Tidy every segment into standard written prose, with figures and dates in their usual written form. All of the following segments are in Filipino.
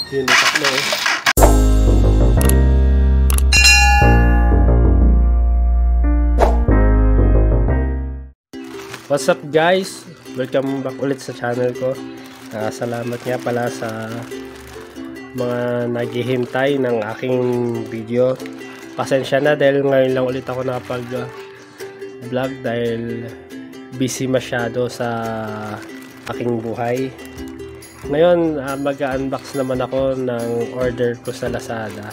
Yun, tatlo eh. What's up guys? Welcome back ulit sa channel ko. Salamat nga pala sa mga naghihintay ng aking video. Pasensya na dahil ngayon lang ulit ako nakapag vlog dahil busy masyado sa aking buhay. Ngayon mag-unbox naman ako ng order ko sa Lazada.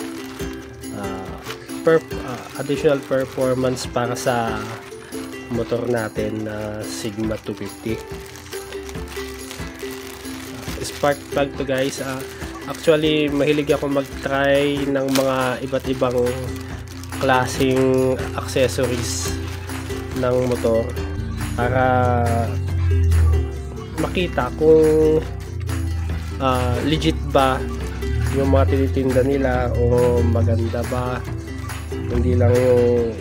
Additional performance para sa motor natin na Sigma 250. Spark plug to guys. Actually mahilig ako mag-try ng mga iba't ibang klaseng accessories ng motor para makita kung legit ba yung mga tinitinda nila o maganda ba, hindi lang yung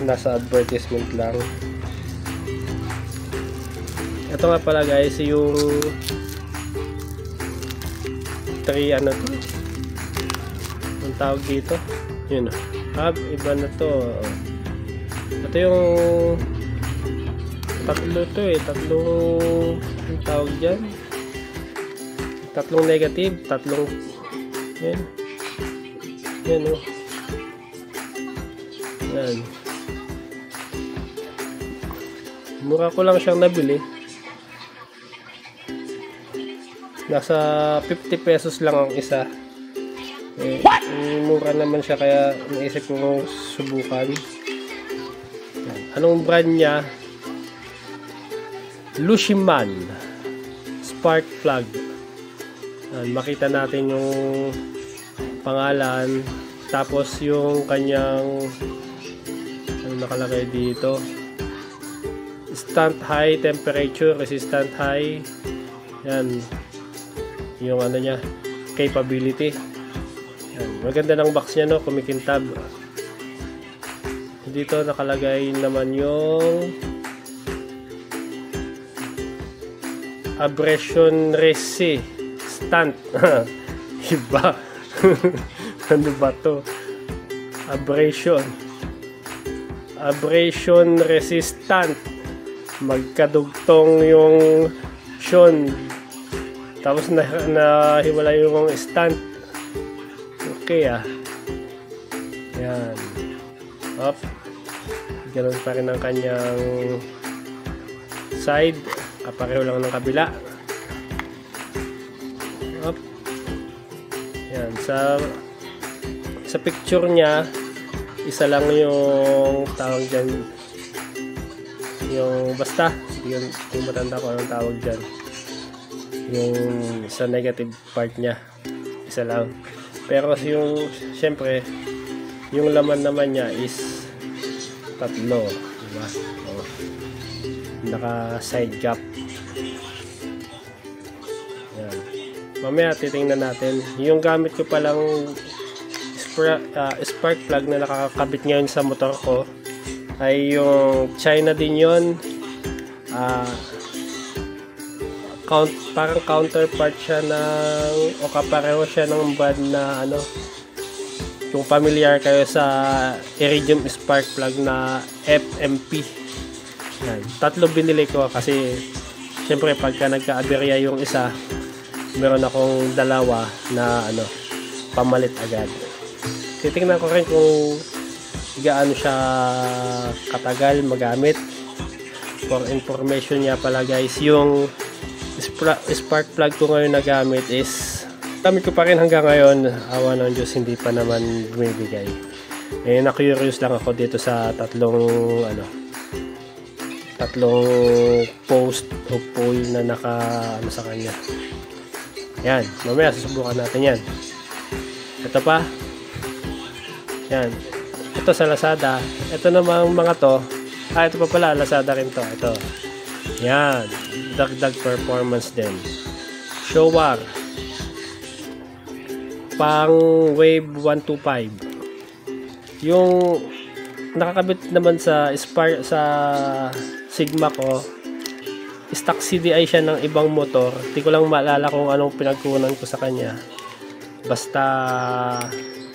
nasa advertisement lang. Ito nga pala guys yung 3 ano to, ang tawag dito, yun iba na to. Ito yung tatlo to eh, tatlong ang tawag dyan, tatlong negative, tatlong yan oh, yan. Mura ko lang siyang nabili. Nasa 50 pesos lang ang isa. Mura naman siya kaya naisip ko subukan. Anong brand niya? Lushiman Spark Plug. Makita natin yung pangalan. Tapos yung kanyang ano nakalagay dito, instant high temperature, resistant high. Yan yung ano niya, capability. Yan. Maganda ng box niya, no, kumikintab. Dito nakalagay naman yung abrasion resistant. Iba. Ano ba to? Abrasion resistant. Magkadugtong yung Sean, tapos nahiwala yung stand. Okay yan. Up. Ganun pa rin ang kanyang side, kapareho lang ng kabila. Up. Yan, sa picture niya isa lang yung tawag dyan, yung basta yung matanda ko anong tawag dyan, yung sa negative part niya isa lang, pero yung syempre yung laman naman niya is tatlo, diba? Naka side gap. Yan. Mamaya titingnan natin. Yung gamit ko palang spark plug na nakakabit ngayon sa motor ko ay yung China din yun. Parang counterpart siya ng, o kapareho siya ng brand na ano, kung familiar kayo sa Iridium spark plug na FMP. Yan. Tatlo binili ko kasi syempre pagka nagka-aberya yung isa, meron akong dalawa na ano, pamalit agad. Titingnan ko rin kung gaano siya katagal magamit. For information niya pala guys, yung spark plug ko ngayon na gamit is gamit ko pa rin hanggang ngayon. Awa ng Diyos, hindi pa naman bumibigay. Na-curious lang ako dito sa tatlong post o pole na naka ano sa kanya. Yan, mamaya susubukan natin yan. Ito pa. Yan. Ito sa Lazada. Ito namang mga to. Ito pa pala, Lazada rin to. Ito. Yan. Dagdag performance din. Showa pang Wave 125. Yung nakakabit naman sa Sigma ko, stock CDI siya ng ibang motor. Hindi ko lang maalala kung anong pinagkunan ko sa kanya. Basta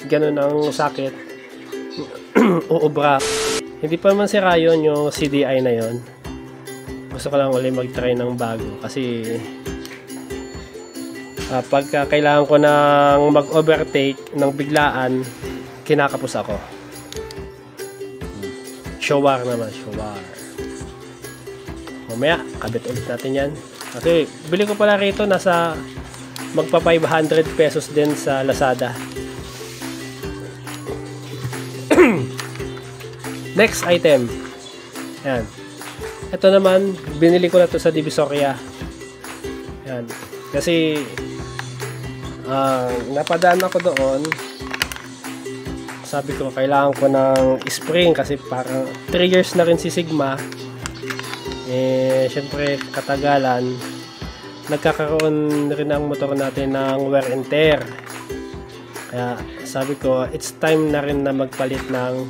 ganun ang sakit, uubra. Hindi pa man sira yun, yung CDI na yun. Gusto ko lang ulit mag-try ng bago kasi pagka kailangan ko ng mag-overtake ng biglaan, kinakapos ako. Shower naman, shower. Mamaya, kabit ulit natin yan. Kasi bili ko pala rito, nasa magpa 500 pesos din sa Lazada. Next item. Yan. Ito naman, binili ko na to sa Divisoria. Yan. Kasi napadaan ako doon. Sabi ko, kailangan ko ng spring kasi parang 3 years na rin si Sigma. Syempre, katagalan, nagkakaroon rin ang motor natin ng wear and tear. Kaya sabi ko, it's time na rin na magpalit ng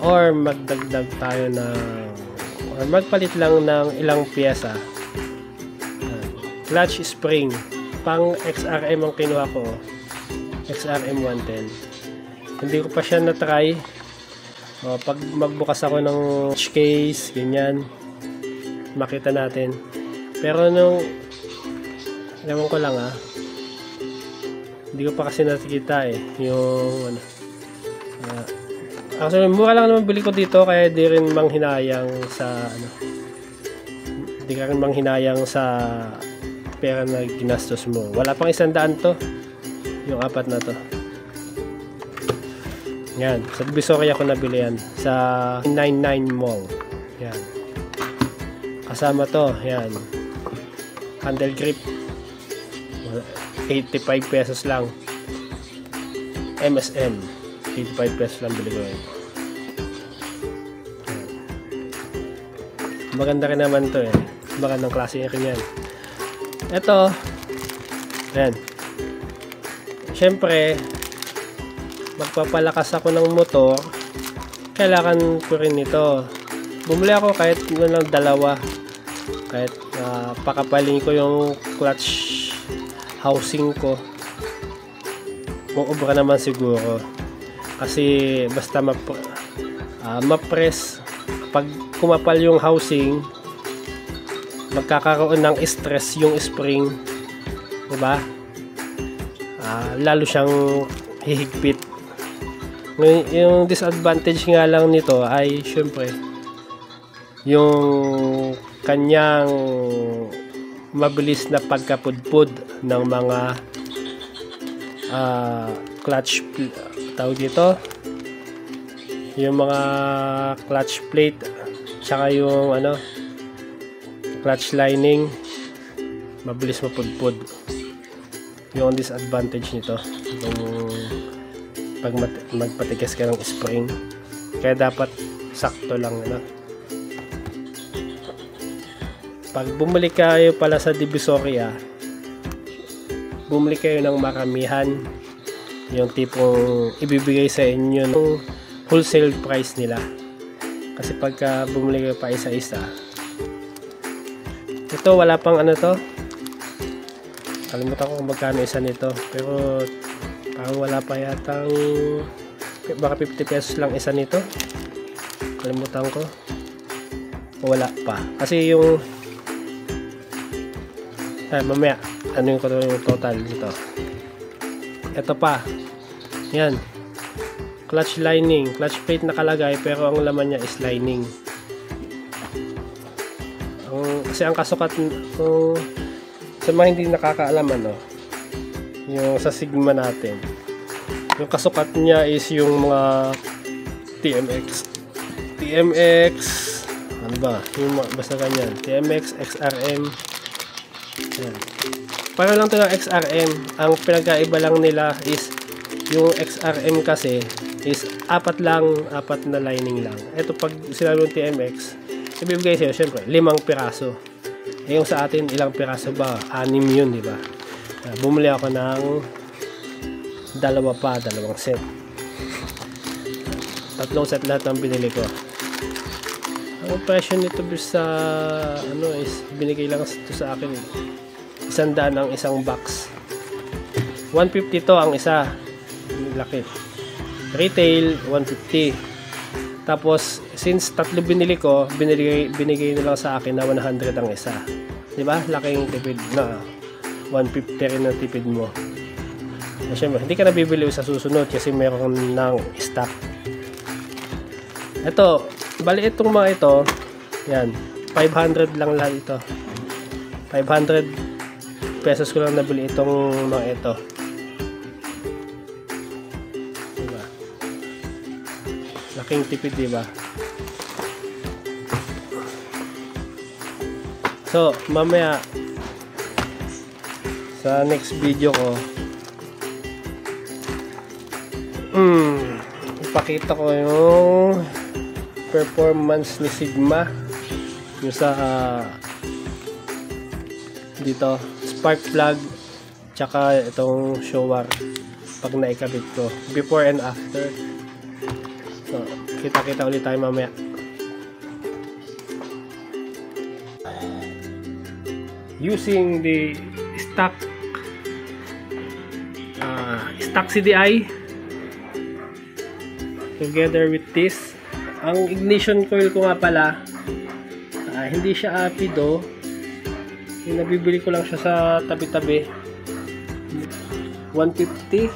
or magdagdag tayo ng or magpalit lang ng ilang piyesa. Clutch spring, pang XRM ang kinuha ko, XRM 110. Hindi ko pa siya na-try. Pag magbukas ako ng case, ganyan, makita natin. Pero nung ewan ko lang hindi ko pa kasi nakikita yung ano. Actually, mura lang naman bili ko dito, kaya di rin manghinayang sa ano. Di ka rin manghinayang sa pera na ginastos mo. Wala pang 100 to. Yung 4 na to. Yan, sa Divisoria ko nabili yan sa 99 Mall. Yan. Kasama to, yan. Handle grip. 85 pesos lang. MSM. 85 pesos lang bili ko yan. Maganda rin naman to Magandang klase rin yan. Ito. Yan. Siyempre, magpapalakas ako ng motor, kailangan ko rin ito. Bumili ako kahit lang 2, kahit pakapalin ko yung clutch housing ko. Uubra naman siguro kasi basta ma-press, pag kumapal yung housing, magkakaroon ng stress yung spring, diba? Lalo siyang hihigpit. Yung disadvantage nga lang nito ay syempre yung kanyang mabilis na pagkapudpud ng mga clutch tawag dito, yung mga clutch plate tsaka yung clutch lining, mabilis mapudpud. Yung disadvantage nito yung pag magpatigas ka ng spring, kaya dapat sakto lang Pag bumili kayo pala sa Divisoria, bumili kayo ng maramihan, yung tipong ibibigay sa inyo ng wholesale price nila. Kasi pagka bumili kayo pa isa-isa, ito wala pang to, kalimutan ko kung magkano isa nito, pero parang wala pa yatang baka 50 pesos lang isa nito, kalimutan ko, wala pa kasi yung mamaya yung total nito. Ito pa yan, clutch lining, clutch plate nakalagay pero ang laman niya is lining. Kasi ang kasukat sa mga hindi nakakaalam yung sa Sigma natin, yung kasukat niya is yung mga TMX ano ba, yung basta ganyan, TMX, XRM. Yan. Para lang ito ng XRM, ang pinagkaiba lang nila is yung XRM kasi is 4 na lining lang. Ito pag sinabi yung TMX, ibibigay sa'yo syempre 5 piraso. Yung sa atin ilang piraso ba? 6 yun, di ba? Bumili ako ng 2 set. 3 set lahat ng binili ko. Ang presyo nito sa is binigay lang ito sa akin 100 ang isang box. 150 to ang isa. Laki. Retail 150. Tapos since tatlo binili ko, binigay nila sa akin na 100 ang isa. 'Di ba? Laking tipid na 150 rin ang tipid mo. Siyempre, hindi ka na bibili sa susunod kasi meron ng stock. Ito, bali itong mga ito, yan, 500 lang lahat ito. 500 pesos ko lang nabili itong mga ito. Diba? Laking tipid, diba? So, mamaya sa next video ko, ipakita ko yung performance ni Sigma yung sa dito spark plug tsaka itong shower pag naikabit ko before and after. So kita ulit tayo mamaya. Using the stock CDI together with this. Ang ignition coil ko nga pala, hindi siya Apido. Yung nabibili ko lang siya sa tabi-tabi. 150.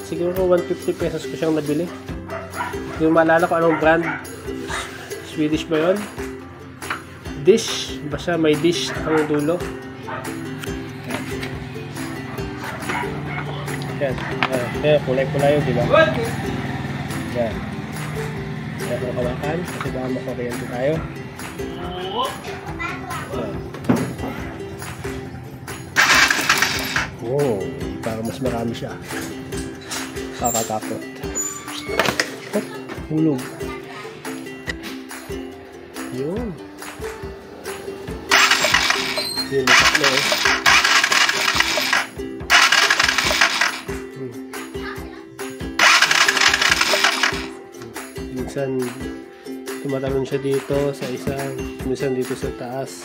Siguro 150 pesos ko siyang nabili. Yung maalala ko anong brand. Swedish ba yun? Dish. Basta may dish ang dulo. Yan. Kulay-kulay yun, diba? Yan. Kaya ko kawakan kasi baka makuryente tayo. Wow, para mas marami siya. Kakatakot. Hulog. Yun. Yun, taklo eh. Minsan tumatalon siya dito sa isa, minsan dito sa taas,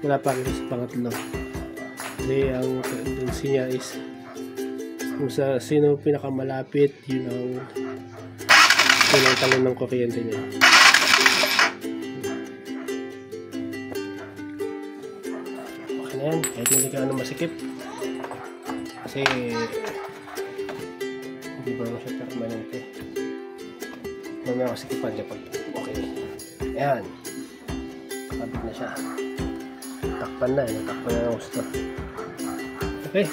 wala pa rin sa pangatlo. Kasi ang tendency niya is kung sa sino pinakamalapit, yun ang talon ng kuryente niya. Okay na yan, kahit hindi ka masikip kasi hindi ba mo siya permanente. Mamaya ako sikipan niya pag okay. Ayan. Kabit na siya. Takpan na. Takpan na ng gusto. Okay.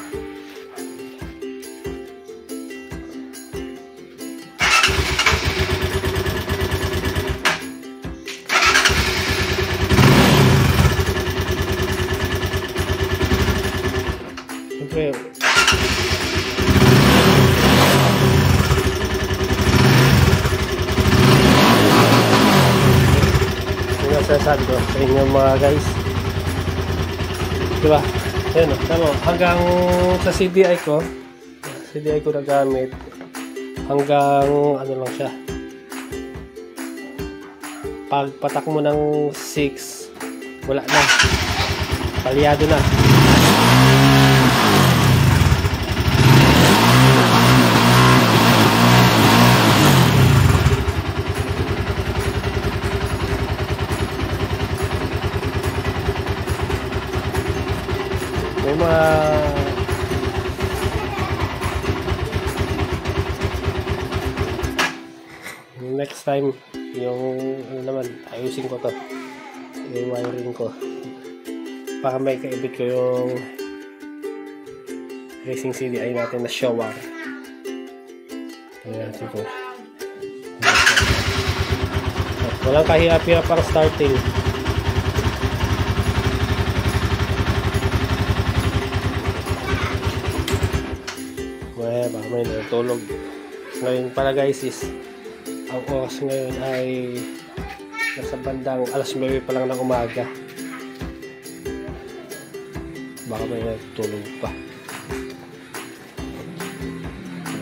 Siyempre, sasabi ko sa inyo mga guys, diba? Yan o, tama, hanggang sa CDI ko na gamit hanggang ano lang siya, pagpatak mo ng 6 wala na, palyado na. Next time yung ano naman, ayusin ko to, yung wiring ko para may kaibit ko yung racing CDI natin na shower. Ayan natin ko. Walang kahirap-hirap para starting. Baka may natulog. Ngayon pala guys is ang oras ngayon ay nasa bandang alas 9 pa lang ng umaga. Baka may natulog pa.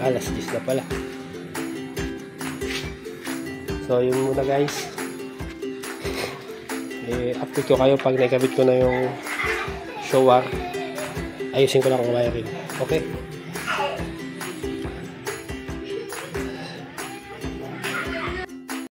Alas 10 na pala. So yun muna guys. Update ko kayo pag nakabit ko na yung shower. ayusin ko lang ang wiring. Okay?